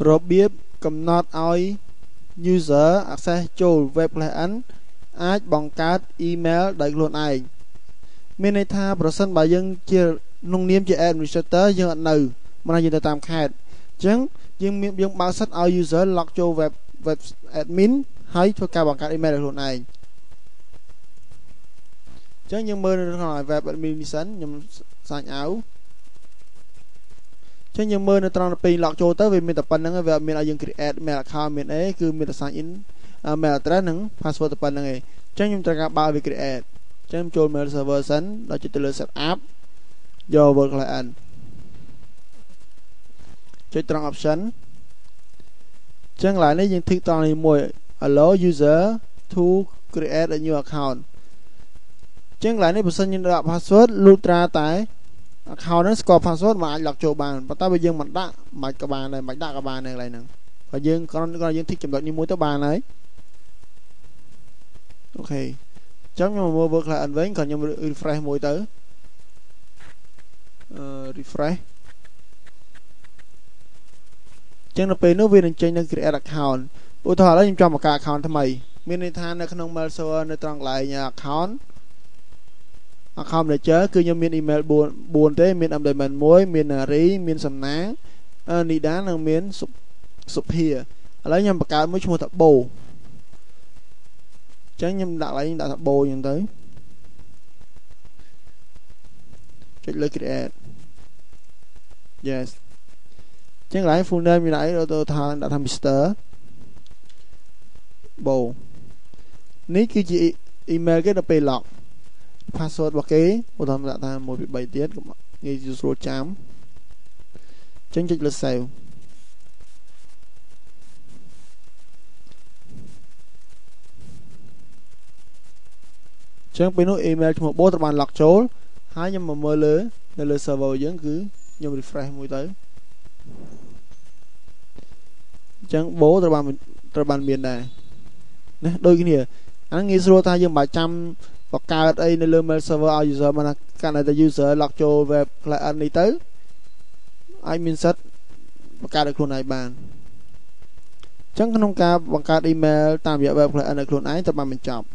របៀបកំណត់ឲ្យ user access ចូល web client អាចបង្កើត email ដោយខ្លួនឯងមានន័យថាប្រសិនបើយើងជាក្នុងនាមជា administrator យើងអត់នៅមិនថាយើងទៅតាមខេត្តអញ្ចឹងយើងបើកសិទ្ធឲ្យ user log ចូល web admin ហើយធ្វើការបង្កើត email ដោយខ្លួនឯងអញ្ចឹងយើងមើលនៅក្នុង web admin នេះសិនខ្ញុំសាញ់ឲ្យចឹងយើងមើលនៅត្រង់ពេល log ចូលទៅវាមានតែប៉ុណ្្នឹងវាអត់មានឲ្យយើង create mail account មានអីគឺមានតែ sign in mail address និង password តែប៉ុណ្្នឹងឯងចឹងខ្ញុំត្រូវការបើកវា create ចឹងចូល mail server សិនដល់ចុចទៅលើ set up យក web client ចុចត្រង់ option ចឹងឡើយនេះយើង tick ត្រង់នេះមួយ allow user to create a new account ចឹងឡើយនេះបើសិនយើងដាក់ password លុះត្រាតែ account ហ្នឹងស្គាល់ password មកអាច log ចូលបានប៉ុន្តែបើយើងមិនដាក់មិនក៏បានដែរមិនដាក់ក៏បានដែរកន្លែងហ្នឹងបើយើងគ្រាន់យើង tick ចំណុចនេះមួយទៅបានហើយអូខេចឹងខ្ញុំមើល work client វិញក៏ខ្ញុំ refresh មួយទៅrefresh ចឹងនៅពេលនោះវានឹងចេញនៅ create account ឧទាហរណ៍ឥឡូវខ្ញុំចង់បង្កើត account ថ្មីមានន័យថានៅក្នុង mail server នៅត្រង់កន្លែង account manager គឺខ្ញុំមាន email 4ទេមាន abdomen 1មាន Nari មានសំណាង Nida និងមានសុភាឥឡូវខ្ញុំបង្កើតមួយឈ្មោះថាបូអញ្ចឹងខ្ញុំដាក់ឡើងដាក់ថាបូអញ្ចឹងទៅចុចលើ create yes អញ្ចឹងឡើង full name មានអីទៅថាដាក់ថា Mr. បូនេះគឺជា email គេដល់ពេល log password របស់គេឧទាហរណ៍ដាក់ថា1 2 3ទៀតងាយស្រួលចាំចឹងចុចលើ save ចឹងពេលនោះ email ឈ្មោះបូត្រូវបាន log ចូលហើយខ្ញុំមកមើលនៅលើ server យើងគឺខ្ញុំ refresh មួយទៅចឹងបូត្រូវបានមានដែរណាដូចគ្នាអាហ្នឹងងាយស្រួលថាយើងមិនបាច់ចាំបង្កើតអីនៅលើ mail server ឲ្យ user មកកាន់តែ user log ចូល web client នេះទៅអាចមានសិទ្ធបង្កើតឲ្យខ្លួនឯងបានអញ្ចឹងក្នុងការបង្កើត email តាមរយៈ web client ឲ្យខ្លួនឯងទៅបានបញ្ចប់